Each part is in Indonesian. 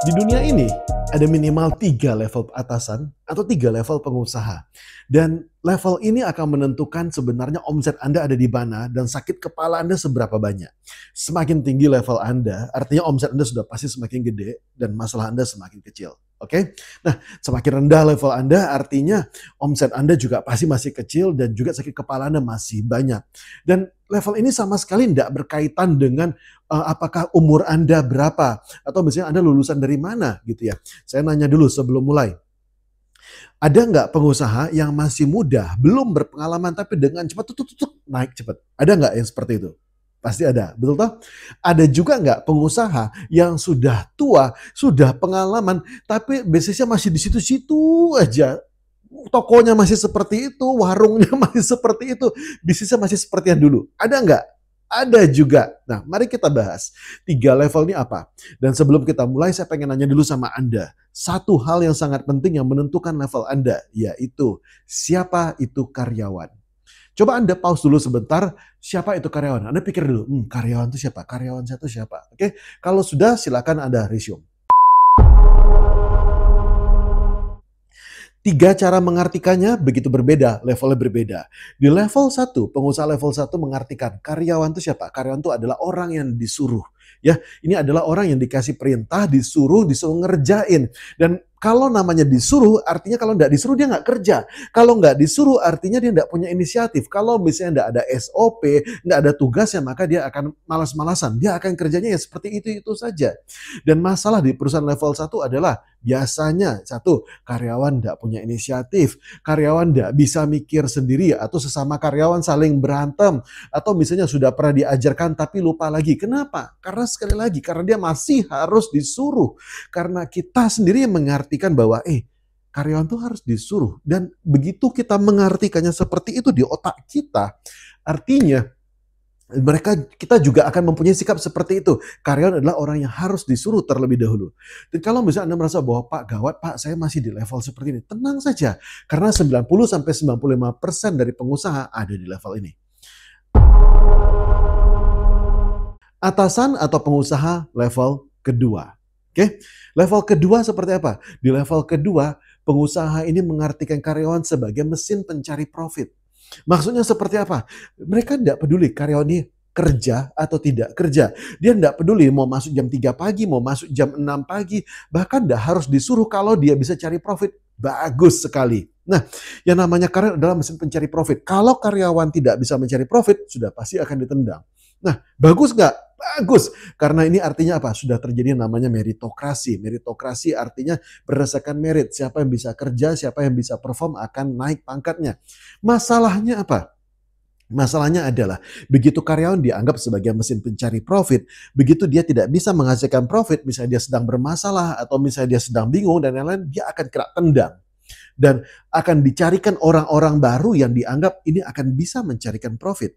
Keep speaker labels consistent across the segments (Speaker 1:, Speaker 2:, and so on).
Speaker 1: Di dunia ini ada minimal 3 level atasan atau 3 level pengusaha. Dan level ini akan menentukan sebenarnya omset Anda ada di mana dan sakit kepala Anda seberapa banyak. Semakin tinggi level Anda, artinya omset Anda sudah pasti semakin gede dan masalah Anda semakin kecil. Oke? Nah, semakin rendah level Anda artinya omset Anda juga pasti masih kecil dan juga sakit kepala Anda masih banyak. Dan level ini sama sekali tidak berkaitan dengan apakah umur Anda berapa atau misalnya Anda lulusan dari mana gitu ya. Saya nanya dulu sebelum mulai. Ada nggak pengusaha yang masih muda, belum berpengalaman tapi dengan cepat naik cepat? Ada nggak yang seperti itu? Pasti ada, betul toh? Ada juga nggak pengusaha yang sudah tua, sudah pengalaman, tapi bisnisnya masih di situ-situ aja. Tokonya masih seperti itu, warungnya masih seperti itu, bisnisnya masih seperti yang dulu. Ada nggak? Ada juga. Nah, mari kita bahas 3 level ini apa. Dan sebelum kita mulai, saya pengen nanya dulu sama Anda. Satu hal yang sangat penting yang menentukan level Anda, yaitu siapa itu karyawan. Coba Anda pause dulu sebentar, siapa itu karyawan? Anda pikir dulu, karyawan itu siapa? Karyawan saya itu siapa? Oke, kalau sudah silakan Anda resume. 3 cara mengartikannya begitu berbeda, levelnya berbeda. Di level 1, pengusaha level 1 mengartikan karyawan itu siapa? Karyawan itu adalah orang yang disuruh. Ya, ini adalah orang yang dikasih perintah, disuruh ngerjain. Dan kalau namanya disuruh, artinya kalau nggak disuruh dia nggak kerja. Kalau nggak disuruh, artinya dia nggak punya inisiatif. Kalau misalnya nggak ada SOP, nggak ada tugasnya, maka dia akan malas-malasan. Dia akan kerjanya ya seperti itu saja. Dan masalah di perusahaan level 1 adalah biasanya, satu, karyawan nggak punya inisiatif. Karyawan nggak bisa mikir sendiri atau sesama karyawan saling berantem. Atau misalnya sudah pernah diajarkan tapi lupa lagi. Kenapa? Karena sekali lagi, karena dia masih harus disuruh. Karena kita sendiri yang mengartikan bahwa karyawan tuh harus disuruh. Dan begitu kita mengartikannya seperti itu di otak kita, artinya kita juga akan mempunyai sikap seperti itu. Karyawan adalah orang yang harus disuruh terlebih dahulu. Dan kalau misalnya Anda merasa bahwa Pak gawat, Pak saya masih di level seperti ini. Tenang saja, karena 90-95% dari pengusaha ada di level ini. Atasan atau pengusaha level kedua. Oke, level kedua seperti apa? Di level kedua, pengusaha ini mengartikan karyawan sebagai mesin pencari profit. Maksudnya seperti apa? Mereka tidak peduli karyawan ini kerja atau tidak kerja. Dia tidak peduli mau masuk jam 3 pagi, mau masuk jam 6 pagi. Bahkan tidak harus disuruh kalau dia bisa cari profit. Bagus sekali. Nah, yang namanya karyawan adalah mesin pencari profit. Kalau karyawan tidak bisa mencari profit, sudah pasti akan ditendang. Nah, bagus nggak? Bagus. Karena ini artinya apa? Sudah terjadi namanya meritokrasi. Meritokrasi artinya berdasarkan merit. Siapa yang bisa kerja, siapa yang bisa perform akan naik pangkatnya. Masalahnya apa? Masalahnya adalah begitu karyawan dianggap sebagai mesin pencari profit, begitu dia tidak bisa menghasilkan profit, misalnya dia sedang bermasalah atau misalnya dia sedang bingung dan lain-lain, dia akan kena tendang. Dan akan dicarikan orang-orang baru yang dianggap ini akan bisa mencarikan profit.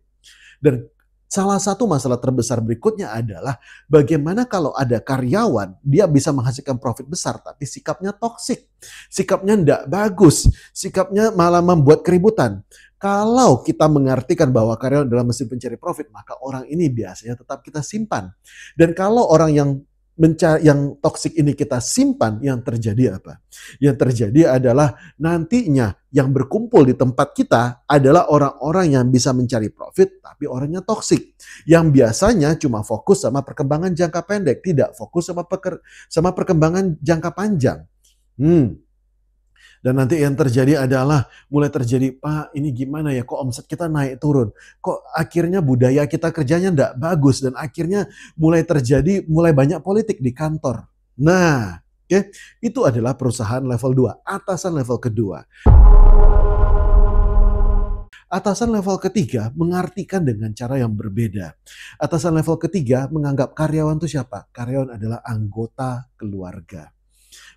Speaker 1: Dan salah satu masalah terbesar berikutnya adalah bagaimana kalau ada karyawan, dia bisa menghasilkan profit besar tapi sikapnya toksik. Sikapnya tidak bagus, sikapnya malah membuat keributan. Kalau kita mengartikan bahwa karyawan adalah mesin pencari profit, maka orang ini biasanya tetap kita simpan. Dan kalau orang yang toksik ini kita simpan, yang terjadi apa? Yang terjadi adalah nantinya yang berkumpul di tempat kita adalah orang-orang yang bisa mencari profit tapi orangnya toksik. Yang biasanya cuma fokus sama perkembangan jangka pendek, tidak fokus sama perkembangan jangka panjang. Dan nanti yang terjadi adalah mulai terjadi, Pak ini gimana ya kok omset kita naik turun. Kok akhirnya budaya kita kerjanya enggak bagus dan akhirnya mulai banyak politik di kantor. Nah, itu adalah perusahaan level 2, atasan level kedua. Atasan level ketiga mengartikan dengan cara yang berbeda. Atasan level ketiga menganggap karyawan itu siapa? Karyawan adalah anggota keluarga.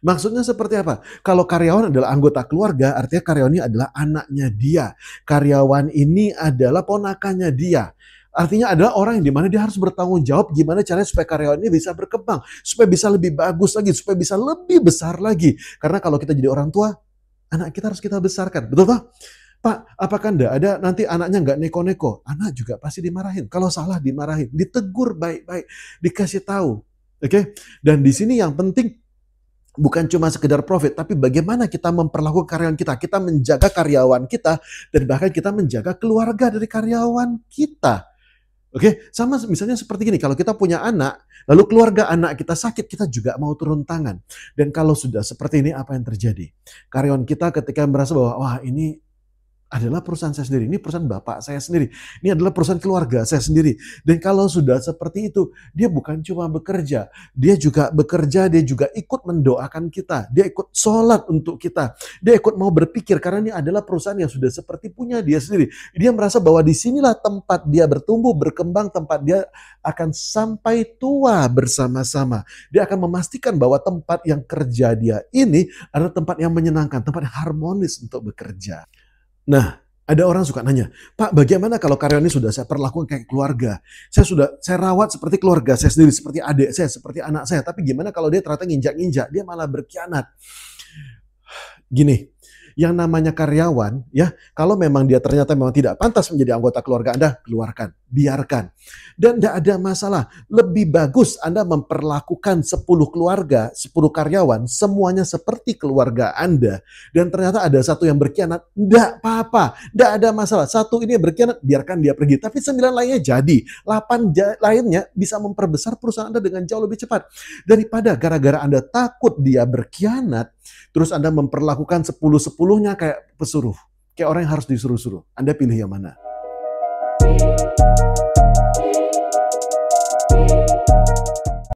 Speaker 1: Maksudnya seperti apa? Kalau karyawan adalah anggota keluarga, artinya karyawan ini adalah anaknya dia. Karyawan ini adalah ponakannya dia. Artinya adalah orang yang dimana dia harus bertanggung jawab gimana caranya supaya karyawan ini bisa berkembang. Supaya bisa lebih bagus lagi, supaya bisa lebih besar lagi. Karena kalau kita jadi orang tua, anak kita harus kita besarkan. Betul tak? Pak, apakah enggak ada nanti anaknya nggak neko-neko? Anak juga pasti dimarahin. Kalau salah dimarahin, ditegur baik-baik, dikasih tahu. Oke? Dan di sini yang penting bukan cuma sekedar profit, tapi bagaimana kita memperlakukan karyawan kita. Kita menjaga karyawan kita, dan bahkan kita menjaga keluarga dari karyawan kita. Oke, sama misalnya seperti gini, kalau kita punya anak, lalu keluarga anak kita sakit, kita juga mau turun tangan. Dan kalau sudah seperti ini, apa yang terjadi? Karyawan kita ketika merasa bahwa, wah ini adalah perusahaan saya sendiri, ini perusahaan bapak saya sendiri, ini adalah perusahaan keluarga saya sendiri. Dan kalau sudah seperti itu, dia bukan cuma bekerja, dia juga bekerja, dia juga ikut mendoakan kita, dia ikut sholat untuk kita, dia ikut mau berpikir, karena ini adalah perusahaan yang sudah seperti punya dia sendiri. Dia merasa bahwa disinilah tempat dia bertumbuh, berkembang, tempat dia akan sampai tua bersama-sama. Dia akan memastikan bahwa tempat yang kerja dia ini adalah tempat yang menyenangkan, tempat yang harmonis untuk bekerja. Nah, ada orang suka nanya, Pak, bagaimana kalau karyawan ini sudah saya perlakukan kayak keluarga? Saya rawat seperti keluarga saya sendiri, seperti adik saya, seperti anak saya. Tapi gimana kalau dia ternyata nginjak-nginjak, dia malah berkhianat? Gini, yang namanya karyawan, ya, kalau memang dia ternyata memang tidak pantas menjadi anggota keluarga Anda, keluarkan, biarkan. Dan tidak ada masalah. Lebih bagus Anda memperlakukan 10 keluarga, 10 karyawan, semuanya seperti keluarga Anda. Dan ternyata ada satu yang berkhianat, tidak apa-apa, tidak ada masalah. Satu ini berkhianat, biarkan dia pergi. Tapi 9 lainnya jadi. 8 lainnya bisa memperbesar perusahaan Anda dengan jauh lebih cepat. Daripada gara-gara Anda takut dia berkhianat, terus Anda memperlakukan 10-10-nya kayak pesuruh. Kayak orang yang harus disuruh-suruh. Anda pilih yang mana?